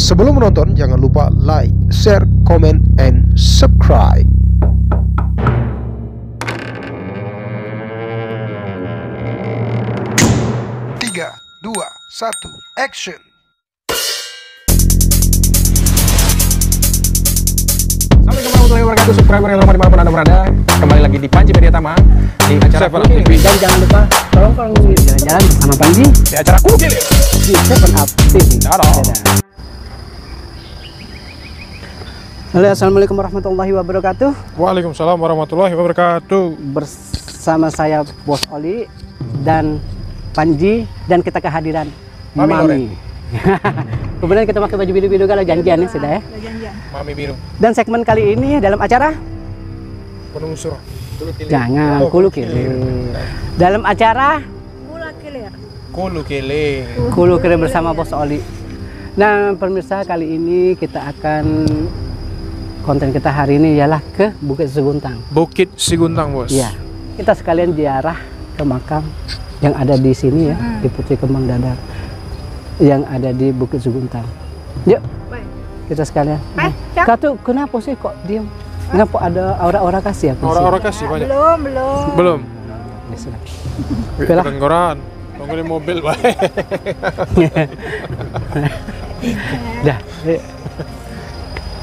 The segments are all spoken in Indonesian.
Sebelum menonton, jangan lupa like, share, comment, and subscribe. Tiga, dua, satu, action. Assalamualaikum warahmatullahi wabarakatuh, subscriber yang hormat dimanapun Anda berada. Kembali lagi di Panji Media Tama di acara Kulu TV. Dan jangan lupa tolong kalau jalan-jalan sama Panji Di acara Kulu TV di 7up TV. Dadah. Halo, assalamualaikum warahmatullahi wabarakatuh. Waalaikumsalam warahmatullahi wabarakatuh. Bersama saya Bos Oli dan Panji, dan kita kehadiran Mami Loren. Kemudian kita pakai baju biru-biru kalau janjian ya sudah ya. Mami Biru. Dan segmen kali ini dalam acara Penelusur. jangan Kulu Kilir. Dalam acara Kulu Kele. Kulu Kilir bersama Bos Oli. Nah, pemirsa, kali ini kita akan konten kita hari ini ialah ke Bukit Seguntang. Bukit Seguntang, Bos. Iya. Kita sekalian ziarah ke makam yang ada di sini ya, di Putri Kembang Dadar. Yang ada di Bukit Seguntang. Yuk. Kita sekalian. Kak tuh kenapa sih kok diam? Kenapa ada aura-aura kasih apa sih? Aura-aura kasih banyak. Belum. Ya sudah. Keren-keren. Tunggu di mobil, baik. Dah.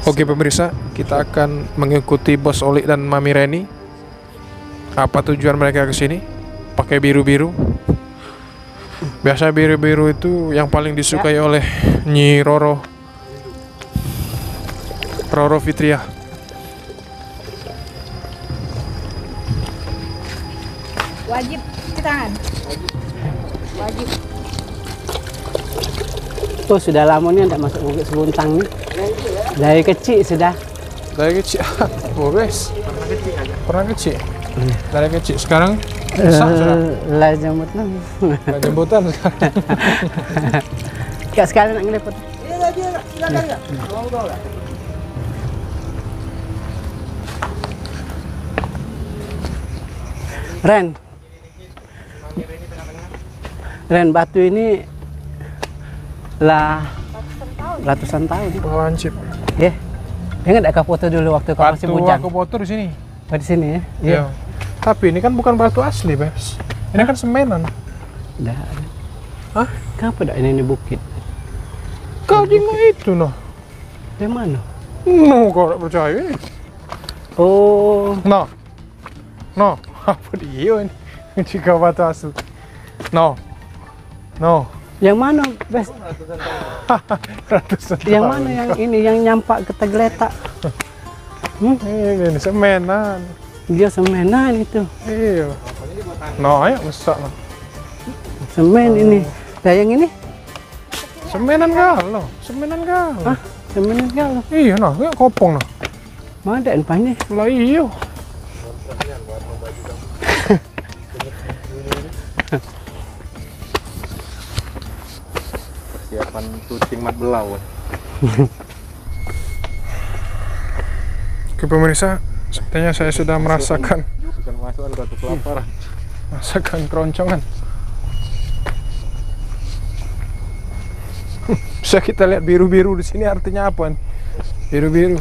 Oke pemirsa, kita akan mengikuti Bos Oli dan Mami Reni. Apa tujuan mereka ke sini? Pakai biru-biru. Biasa biru-biru itu yang paling disukai oleh Nyi Roro Fitriah. Wajib cuci tangan. Wajib. Tuh sudah lama nih enggak masuk Bukit Seguntang nih. Dari kecil sudah. Dari kecil, bos. Pernah kecil. Dari kecil. Sekarang Lah jemput nang. jemputan sekarang. Kak sekalian nak ngelepot. Iya, silakan enggak? Mau enggak? Ren, batu ini lah ratusan tahun. Lancip. Ya. Ingat enggak kau foto dulu waktu kau masih Batu bujang? aku foto di sini. Oh, di sini ya? Iya. Tapi ini kan bukan batu asli, Bes. Ini kan semenan. Dah. Hah? Kenapa dak ini bukit? Kau tengok itu noh. Dari mana? No, kau tak percaya ini. Oh, No. No. Apa dia ini? Jika batu asli. No. No. yang mana, Bes? Ratusan Yang tahun. mana yang ini yang nyampak ke tegletak? Ini semenan. Dia semenan itu. Iya. No, ayo besar lah. Semen ini. Nah, yang ini? Semenan galau. Semenan galau. Hah? Semenan kalau. Iya, nah, kayak kopong nah. Mana ada empahnya? Lah iya. Persiapan syuting mat belau. Oke pemirsa, sepertinya saya sudah merasakan Bukan masuk ada batu kelaparan. keroncongan. Bisa kita lihat biru-biru di sini artinya apa nih? Biru-biru.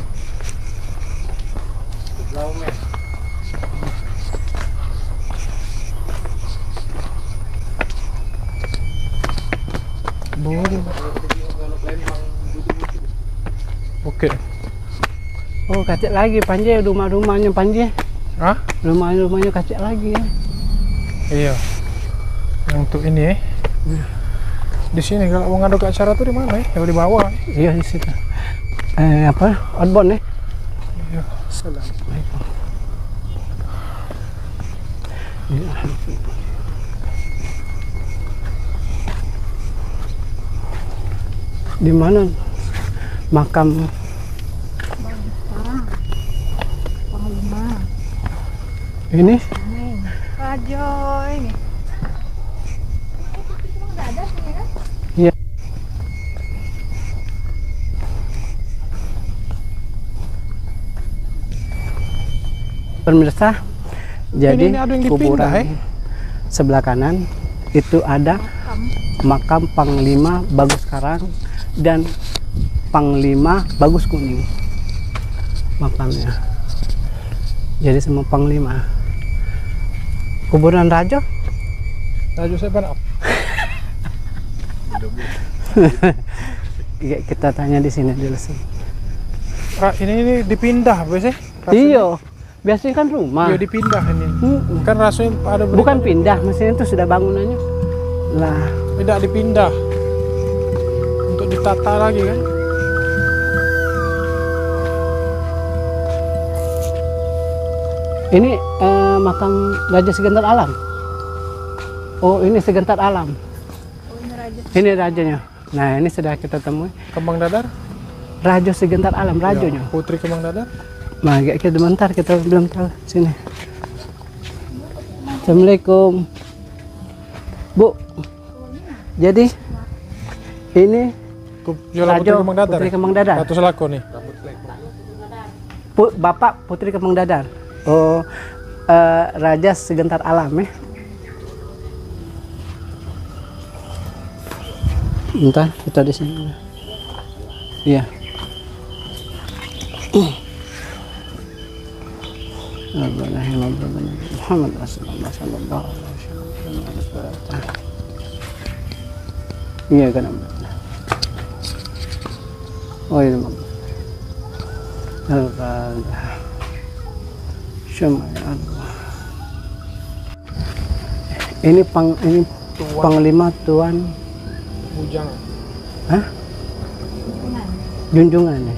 Oke. Oh, kacik lagi Panji, rumah-rumahnya Panji. Hah? Rumah-rumahnya kacik lagi ya. Iya. Yang untuk ini Di sini kalau mau ngadu ke acara tuh di mana ya? Yang di bawah. Iya, di situ. Apa? Outbound ya? Iya. Assalamualaikum. Di mana makam Panglima. ini? Rajo ini. Enggak ada sini kan? Iya. Pemirsa, jadi ini ada yang kuburan dipindah, sebelah kanan itu ada makam Panglima Bagus Karang, dan Panglima Bagus Kuning makamnya. Jadi sama Panglima. Kuburan Rajo? Rajo saya apa? Iya, kita tanya di sini dulu sih. Ini dipindah biasanya? Iya, biasanya kan rumah. Iya dipindah ini. Kan rasanya ada Bukan pindah, mesinnya itu sudah bangunannya. Lah, tidak dipindah untuk ditata lagi kan? ini makam Raja Segentar Alam. Oh, ini Segentar Alam. Oh, ini raja. Ini rajanya. Nah, ini sudah kita temui. Kembang Dadar? Raja Segentar Alam, rajonya. Ya, Putri Kembang Dadar? Nah, kita bentar, kita belum tahu sini. Assalamualaikum, Bu. Jadi ini Yola Putri Rajo Kembang Dadar. Putri Kembang Dadar. Ratu Selako nih. Bapak Putri Kembang Dadar. Oh, Raja Segentar Alam ya. Bentar, kita di sini. Iya. Muhammad Rasulullah sallallahu alaihi wasallam. Iya kan. Oh iya, Bang. Ini Panglima Tuan Bujangan. Hah? Junjungan ya?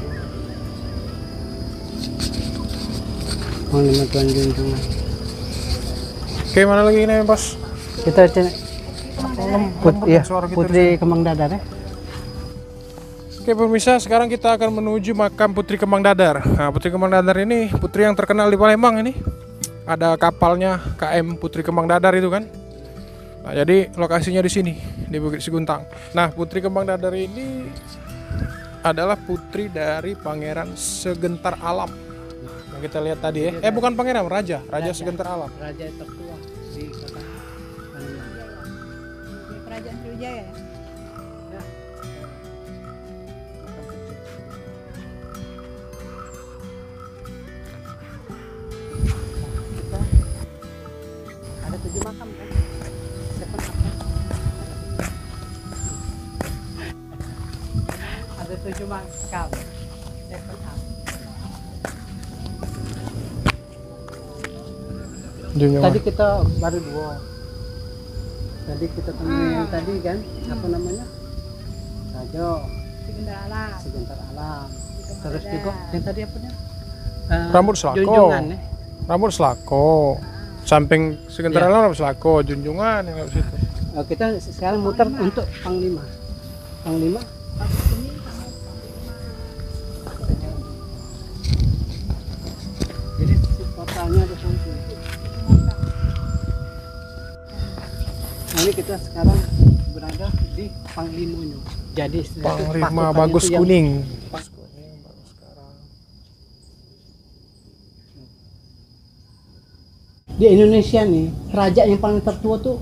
Panglima Tuan Junjungan. Oke, mana lagi ini Bos? Kita cek ya, suara kita Putri Kembang Dadar ya. Oke pemirsa, sekarang kita akan menuju makam Putri Kembang Dadar. Nah, Putri Kembang Dadar ini putri yang terkenal di Palembang ini. Ada kapalnya KM Putri Kembang Dadar itu kan. Nah, jadi lokasinya di sini, di Bukit Seguntang. Nah, Putri Kembang Dadar ini adalah putri dari Pangeran Segentar Alam. Yang kita lihat tadi ya. Bukan pangeran, raja Segentar Alam. Raja tertua di kota Palembang. Di Kerajaan Sriwijaya ya? Ada 7 makam kan? Ada 7 makam. Tadi kita baru 2. Tadi kita temuin yang tadi kan, apa namanya? Rajo Segentar Alam. Segentar Alam. Terus juga yang tadi apa nya? Rambut Selako. Junjungan ya. Rambut Selako. Samping Segentar Ya. Alam Rambut Selako, Junjungan yang lewat situ. Kita sekarang muter untuk Panglima. Panglima. Jadi totalnya ada sampai. Nah, ini kita sekarang berada di Panglimanya. Jadi Panglima Bagus Kuning. Di Indonesia nih, raja yang paling tertua tuh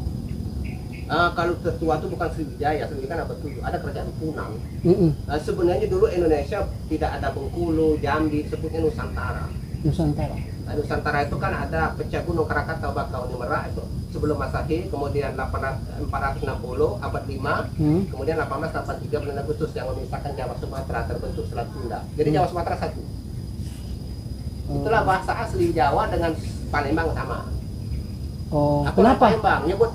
kalau tertua itu bukan Sriwijaya, Sriwijaya kan apa tuh? Ada kerajaan Punang. mm-mm, Sebenarnya dulu Indonesia tidak ada Bengkulu, Jambi, sebutnya Nusantara. Nusantara. Nah, Nusantara itu kan ada pecah gunung Krakatau, Bakauni, Merak itu sebelum Masehi, kemudian 460 abad 5, kemudian 1883 bulan Agustus yang memisahkan Jawa Sumatera terbentuk Selat Sunda. Jadi Jawa Sumatera satu. Itulah bahasa asli Jawa dengan Palembang sama. Oh, Aku kenapa? Palembang nyebut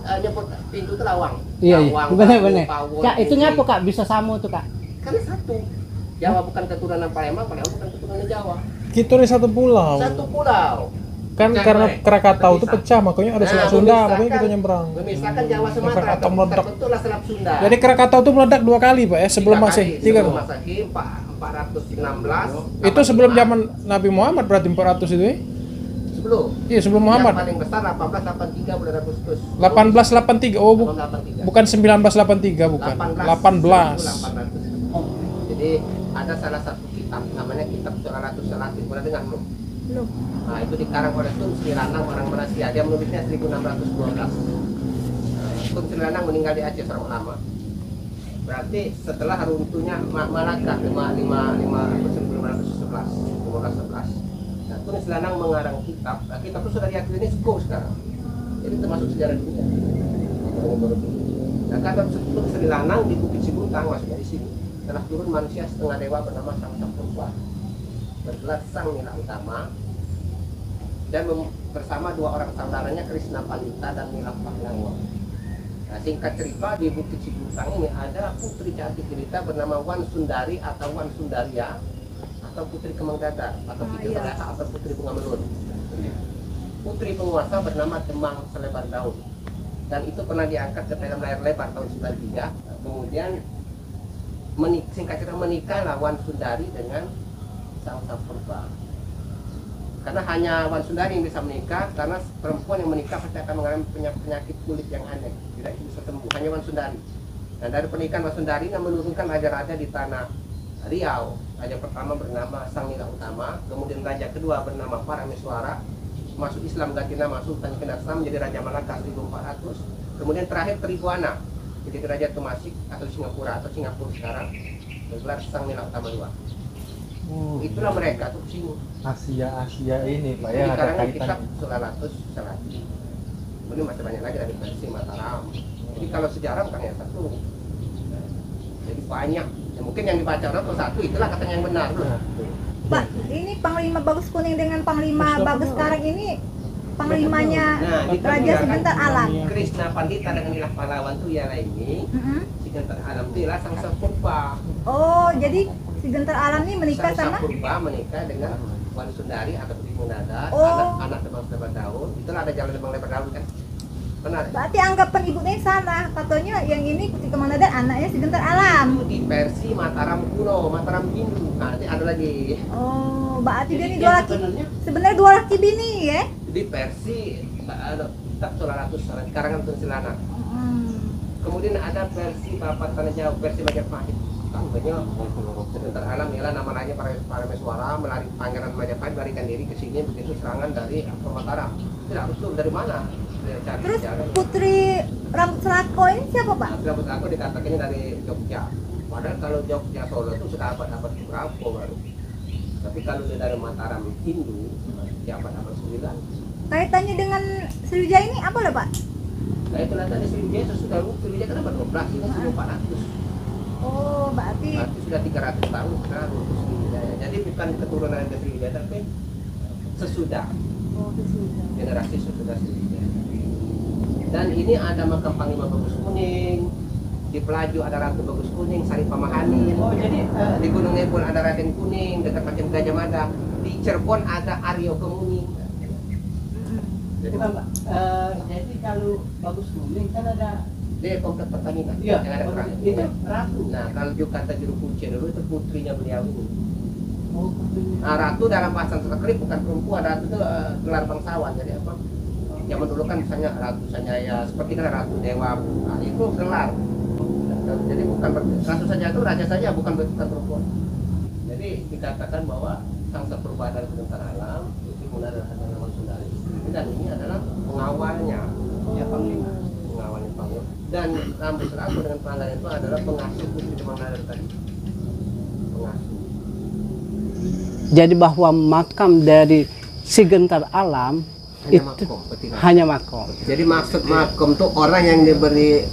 pintu itu Lawang. Iya, iya. Lawang, Benar-benar. Pawon, Kak, itu Bumi. ngapa Kak bisa sama tuh Kak? Karena satu. Jawa bukan keturunan Palembang, Palembang bukan keturunan Jawa. Kita ini satu pulau. Satu pulau. Kan Pecah, karena Bre. Krakatau itu Terpisah. pecah, makanya ada Selat Nah, Sunda, memisahkan- makanya kita nyebrang. Memisahkan Jawa Sumatera, Krakatau meledak. terbentuklah Selat Sunda. Jadi Krakatau itu meledak 2 kali Pak ya, sebelum Masehi. 3 sebelum kali. Masehi 416. Itu sebelum zaman Nabi Muhammad berarti 400 itu ya? Sebelum. Iya, sebelum Muhammad. Yang paling besar 1883 bulan Agustus. 1883. Oh, 1883. bukan 1983 bukan. 18. 1800. Jadi ada salah satu kitab namanya Kitab Suratul Salatin. Pernah dengar belum? Belum. Nah, itu dikarang oleh Tun Sri Lanang orang Malaysia. Dia menulisnya 1612. Tun Sri Lanang meninggal di Aceh seorang ulama. Berarti setelah runtuhnya Malaka 1511. Nah, Tunis Lanang mengarang kitab. Nah, kitab itu sudah diakui UNESCO sekarang. Jadi termasuk sejarah dunia. Nah, kata Tunis Lanang di Bukit Siguntang, maksudnya di sini, telah turun manusia setengah dewa bernama Sang Perempuan, bergelar Sang Nila Utama, dan bersama dua orang saudaranya Krishna Pandita dan Nila Pahlawan. Nah, singkat cerita di Bukit Siguntang ini ada putri cantik jelita bernama Wan Sundari atau Wan Sundaria atau Putri Kemang Dadar atau Putri Soleha atau Putri Bunga Melur. Putri penguasa bernama Demang Selebar Daun, dan itu pernah diangkat ke film layar lebar tahun 93. Kemudian singkat cerita menikahlah Wan Sundari dengan Sang Purba. Karena hanya Wan Sundari yang bisa menikah, karena perempuan yang menikah pasti akan mengalami penyakit kulit yang aneh, tidak bisa sembuh, hanya Wan Sundari. Nah, dari pernikahan Wan Sundari yang menurunkan raja-raja di tanah Riau. Raja pertama bernama Sang Nila Utama, kemudian raja kedua bernama Parameswara, masuk Islam ganti nama Sultan Kenarsa menjadi Raja Malaka 1400. Kemudian terakhir Tribuana menjadi Raja Tomasik atau Singapura sekarang, bergelar Sang Nila Utama II. Itulah mereka tuh sini. Asia ini Pak Jadi ya, ada sekarang kaitan. kitab Sulalatus Salati. Ini masih banyak lagi dari versi Mataram. Jadi kalau sejarah bukan yang satu. Jadi banyak. Ya, mungkin yang dibaca orang tuh satu, itulah katanya yang benar. Pak, ini Panglima Bagus Kuning dengan Panglima Bagus sekarang ini panglimanya Raja Sigentar Alam. Krishna Pandita dengan Nila Pahlawan tuh ya ini. Sigentar Alam itu ialah Sang Purba. Oh, jadi Sigentar Alam ini menikah Sang sama Purba menikah dengan Wan Sundari atau Putri Munada, Oh. anak Demang Selebar Daun. Itulah ada jalan Demang Lebar Daun kan. Benar. berarti anggapan ibunya salah. Katanya yang ini Putri Kemang Dadar anaknya Sigentar Alam. Itu di versi Mataram kuno, Mataram Hindu. Nah, nanti ada lagi. Oh, berarti dia Jadi ini dia dua laki. sebenarnya Sebenarnya dua laki bini ya. di versi kitab Sulalatus Salati karangan Tunis Lanang. Kemudian ada versi Bapak Tanah Jawa, versi Majapahit. Tanggalnya Sigentar Alam ialah nama lainnya Parameswara, melari Pangeran Majapahit melarikan diri ke sini begitu serangan dari Mataram. Tidak betul dari mana? Cari Terus sejarah. Putri Rambut Selako ini siapa, Pak? Rambut aku dikatakannya dari Jogja. Padahal kalau Jogja Solo itu sudah abad-abad berapa baru. Tapi kalau dia dari Mataram Hindu, di abad-abad 9. Kaitannya dengan Sriwijaya ini apa lah, Pak? Nah itulah tadi Sriwijaya sudah Sriwijaya kan abad 12, ini 1400. Oh, berarti Sudah 300 tahun sekarang untuk Sriwijaya. Jadi bukan keturunan dari Sriwijaya, tapi sesudah generasi sesudah Sriwijaya. Dan ini ada makam Panglima Bagus Kuning, di Pelaju ada Ratu Bagus Kuning, Sari Pamahanin. Oh, jadi di Gunung Ebon ada Raden Kuning, dekat macam Gajah Mada. Di Cirebon ada Aryo Kemuning. Jadi, Jadi kalau Bagus Kuning kan ada dia komplek Pertamina Iya, yang ada perang. itu Ratu. Nah, kalau Jukata Juru Kunci dulu itu putrinya beliau ini. Oh, Nah, Ratu dalam bahasa Sanskerta bukan perempuan, Ratu itu gelar bangsawan. Jadi apa? Zaman dulu kan misalnya Ratu Sanjaya, seperti kan Ratu Dewa, nah, itu gelar. Jadi bukan Ratu saja itu raja saja, bukan perempuan. Jadi dikatakan bahwa Sang Purba dari Sigentar Alam, Putri Munada adalah Wan Sundari, dan ini adalah pengawalnya, ya Panglima, pengawalnya Panglima. Dan Rambut Selako dengan Panglima itu adalah pengasuh Putri Kemang Dadar tadi, pengasuh. Jadi bahwa makam dari Sigentar Alam Hanya itu makom, betina. hanya makom. Jadi maksud makom tuh orang yang diberi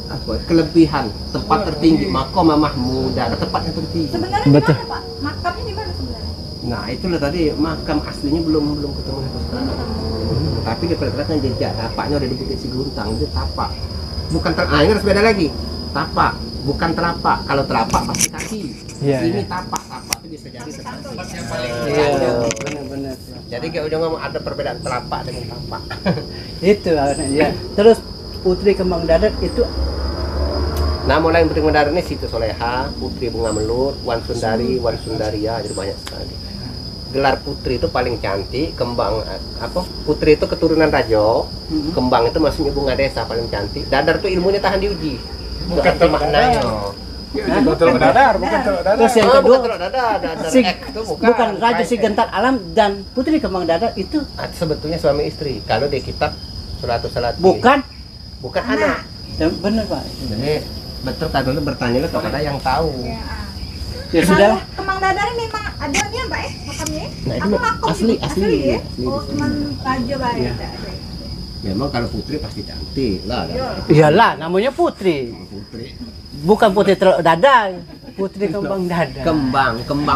apa, kelebihan, tempat tertinggi, makom mahmuda, tempat yang tertinggi. sebenarnya Betul. di mana, Pak? Makamnya di mana sebenarnya? Nah itulah tadi makam aslinya belum ketemu sampai sekarang. Tapi diperkirakan jejak tapaknya udah di Bukit Siguntang, itu tapak. Bukan ini harus beda lagi. Tapak, bukan telapak. Kalau telapak pasti kaki. Iya, Ini iya. tapak itu bisa jadi tempat yang paling Iya, jauh. benar-benar. Jadi kayak udah ngomong ada perbedaan telapak dengan tapak. Itu ya. Terus Putri Kemang Dadar itu Nah, mulai Putri Kemang Dadar ini Siti Soleha, Putri Bunga Melur, Wan Sundari, Wan Sundaria, jadi banyak sekali. Gelar putri itu paling cantik, kembang apa? Putri itu keturunan raja, kembang itu maksudnya bunga desa paling cantik. Dadar itu ilmunya tahan diuji. Bukan maknanya. Betul dadar, bukan telur dadar. terus yang Oh, kedua bukan telur dadar, dadar Si- X itu bukan Raja Right. Sigentar Alam dan Putri Kemang Dadar itu Sebetulnya suami istri. Kalau di kitab Sulalatus Salati. bukan Bukan anak. benar Pak. Jadi betul kan dulu bertanya kepada yang tahu. Ya sudah. Kalau kembang dadar ini memang adanya Mbak makamnya? Nah, itu Aku makom asli ya? asli. Oh, cuman raja Mbak ya. Memang kalau putri pasti cantik lah. Iyalah, namanya putri. Putri. Bukan putri telur dadar. Putri kembang dadar.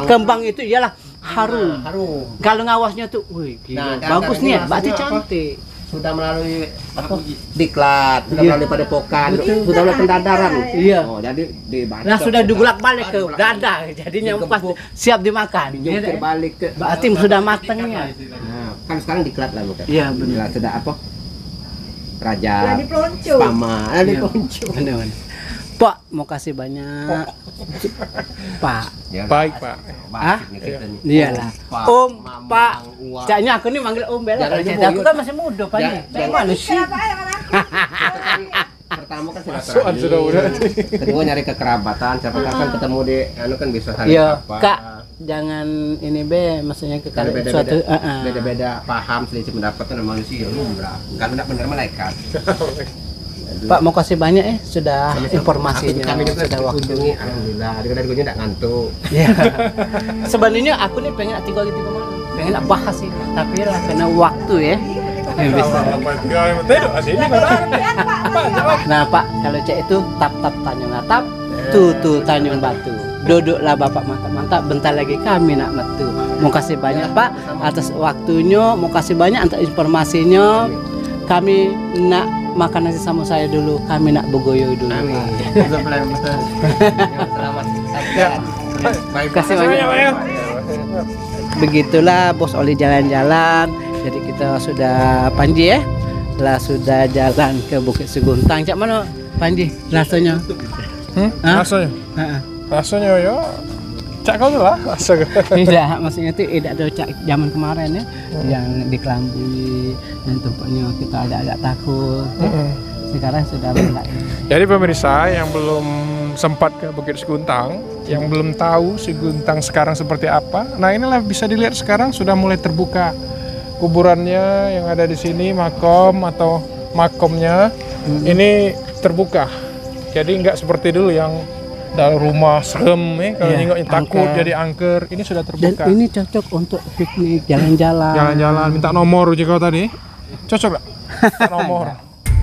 Kembang itu ialah harum. Harum. Kalau ngawasnya tuh, wih, gila. Bagus nih, berarti cantik. Sudah melalui apa? Diklat, sudah Iya. melalui padepokan, Betul. sudah melalui pendadaran. Iya. Oh, jadi dibacok. Nah sudah digulak balik ke dadar, jadinya pas siap dimakan. Dijungkir balik ke. Berarti sudah matangnya. Nah, kan sekarang diklat lah bukan? Iya, benar. Sudah apa? Raja. Ya di pelonco. Pama, di Iya. ponco. Benar. Pak, mau kasih banyak. Pak. Ya, Baik, Pak. Ah? Nih kita nih. Iyalah. Pak, Om, Mamang, Pak. Uang. Caknya aku nih manggil Om Bella. Jangan Kalau nyebut. aku kan masih muda, Pak. Jangan- Kayak mana sih? Kenapa ya kan aku? Pertama kan Masukan sudah udah. Kedua nyari kekerabatan, siapa tahu kan ketemu di anu kan bisa saling Iya, apa. Kak. Jangan ini be, maksudnya ke Kan kalian suatu beda-beda paham selisih pendapat kan manusia lumrah. Kalau tidak benar malaikat. Pak mau kasih banyak sudah informasinya, Kami juga sudah waktu. kunjungi, alhamdulillah. Dari gue tidak ngantuk. Ya. Sebenarnya aku nih pengen tinggal gitu kemana, pengen bahas sih, tapi lah karena waktu ya. Bisa. Nah Pak, kalau cek itu tap Tanjung Atap, tutu Tanjung Batu. Duduklah Bapak mantap-mantap, bentar lagi kami nak metu. Mau kasih banyak Pak atas waktunya, mau kasih banyak atas informasinya. Kami nak makan nasi sama saya dulu, kami nak begoyo dulu. Amin. Pak. Selamat. Baik. Kasih banyak. Begitulah Bos Oli jalan-jalan. Jadi kita sudah Panji ya, lah sudah jalan ke Bukit Seguntang. Cak mana Panji rasanya? Hah? Rasanya? Heeh. Rasanya ya. Cak kau lah rasanya. Tidak, maksudnya itu tidak ada cak zaman kemarin ya, yang dikelambui dan tempatnya kita agak takut. Sekarang sudah mulai. Jadi pemirsa yang belum sempat ke Bukit Seguntang, yang belum tahu Seguntang sekarang seperti apa, nah inilah bisa dilihat sekarang sudah mulai terbuka kuburannya yang ada di sini, makom atau makomnya ini terbuka. Jadi nggak seperti dulu yang dalam rumah serem kalau Iya, nengoknya takut angker. jadi angker. Ini sudah Dan terbuka. ini cocok untuk piknik, jalan-jalan. Jalan-jalan minta nomor jika tadi. Cocok nggak? Minta nomor.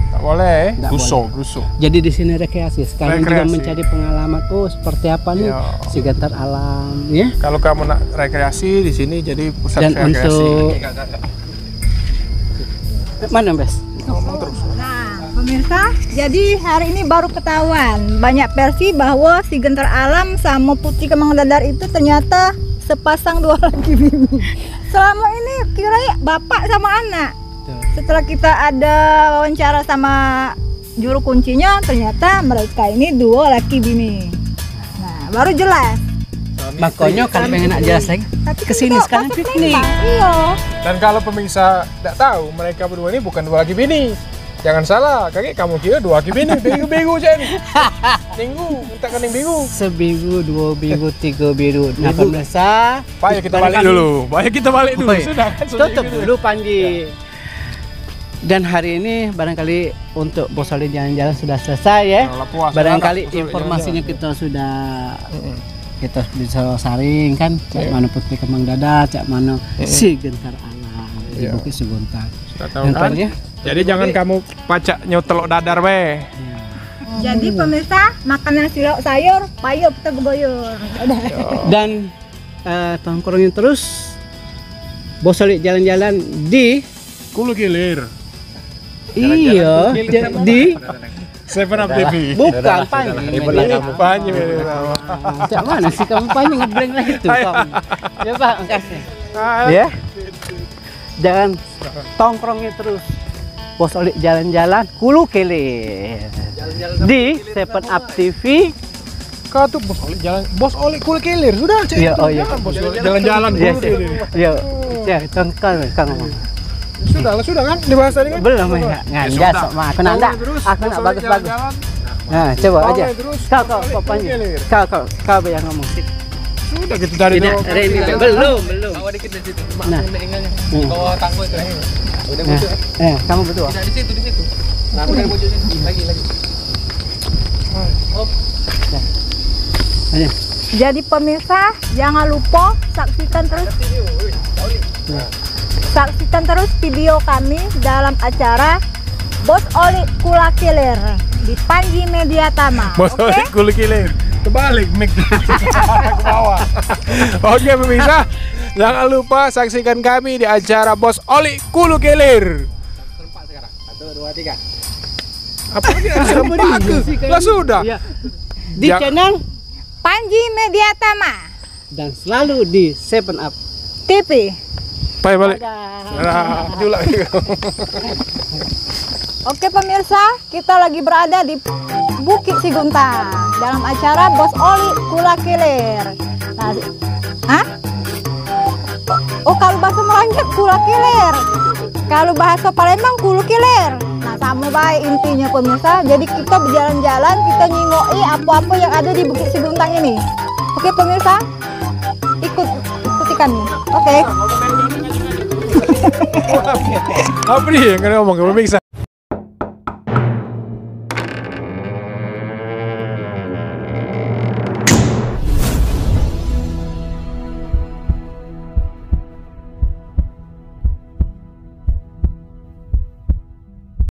Nggak boleh. Nggak Gusuk. Jadi di sini rekreasi. Sekarang juga Rekreasi. mencari pengalaman. Oh, seperti apa nih? Iya. Sekitar alam, ya. Kalau kamu nak rekreasi di sini jadi pusat Dan rekreasi. untuk mana, Bes? Nah, pemirsa, jadi hari ini baru ketahuan banyak versi bahwa si Gentar Alam sama Putri Kembang Dadar itu ternyata sepasang dua laki bini. Selama ini kira bapak sama anak. Setelah kita ada wawancara sama juru kuncinya, ternyata mereka ini dua laki bini. Nah, baru jelas. Makanya kalau pengen nak jelas lagi, Tapi kesini kita sekarang masuk piknik. lembang. Iya. Dan kalau pemirsa tidak tahu, mereka berdua ini bukan dua laki bini. Jangan salah, kakek kamu kira dua laki bini, bego-bego aja nih. Minggu, minta kening minggu. Seminggu, 2 minggu, 3 minggu. Nah, pemirsa, Pak, ya kita balik dulu. Pak, kita balik dulu. Oi, Sudah kan? tutup dulu Panji. Dan hari ini barangkali untuk Bos Oli jalan-jalan sudah selesai ya. Kalau puas, Barangkali Bos Oli informasinya jalan-jalan. kita sudah kita bisa saring kan, cak mana Putri Kembang Dadar, cak mana si Gentar Alam di Iya. Bukit Seguntang. Sudah tahu Dan kan? Panji, Jadi jangan kamu pacak nyotelok dadar weh. Jadi pemirsa, makan nasi lauk sayur, payo kita geboyor. Udah. dan tongkrongin terus Bos Oli jalan-jalan di Kulu Kilir. iya di Seven Up TV. bukan Panji. Panji. Cak mana sih kamu Panji ngeblank lagi tuh kamu. Ya Pak, makasih. Ah, Ya. Jangan tongkrongnya terus. Bos Oli jalan-jalan Hulu Kilir di Seven Up TV. Kau tuh Bos Oli jalan, Bos Oli Kulu Kilir sudah cek. Iya, oh iya. Jangan, Bos Oli jalan-jalan Iya, Kulu Kilir. ya, ya, tongkrong Kang. Sudah kan dibahas tadi kan? Belum ya, nganja sok mah. Aku nanda, aku nak bagus-bagus. Nah, coba aja. Kau Panji. Kau yang ngomong sih. Sudah kita dari Tidak, dulu. Reni belum. Bawa dikit dari situ. Nah. Bawa tangguh itu. Udah Nah, kamu berdua. di situ. Nah, udah pojok sini. Lagi. Ayo. Jadi pemirsa, jangan lupa saksikan terus video kami dalam acara Bos Oli Kula Kilir di Panji Media Tama. Bos Oli Kula Kilir. Terbalik mic ke bawah. Oke pemirsa, jangan lupa saksikan kami di acara Bos Oli Kula Kilir. Serempak sekarang. 1, 2, 3. Apa lagi serempak? Lah sudah. Ya. Di channel Panji Media Tama dan selalu di 7up TV. Balik. Julak. Oke pemirsa, kita lagi berada di Bukit Siguntang dalam acara Bos Oli Kula Kilir. Nah, oh kalau bahasa Melayu Kula Kilir, kalau bahasa Palembang Kulu Kilir. Nah sama baik intinya pemirsa. Jadi kita berjalan-jalan, kita nyingoi apa-apa yang ada di Bukit Siguntang ini. Oke pemirsa, ikuti kami. Oke. Apa nih yang kalian ngomong ke pemirsa?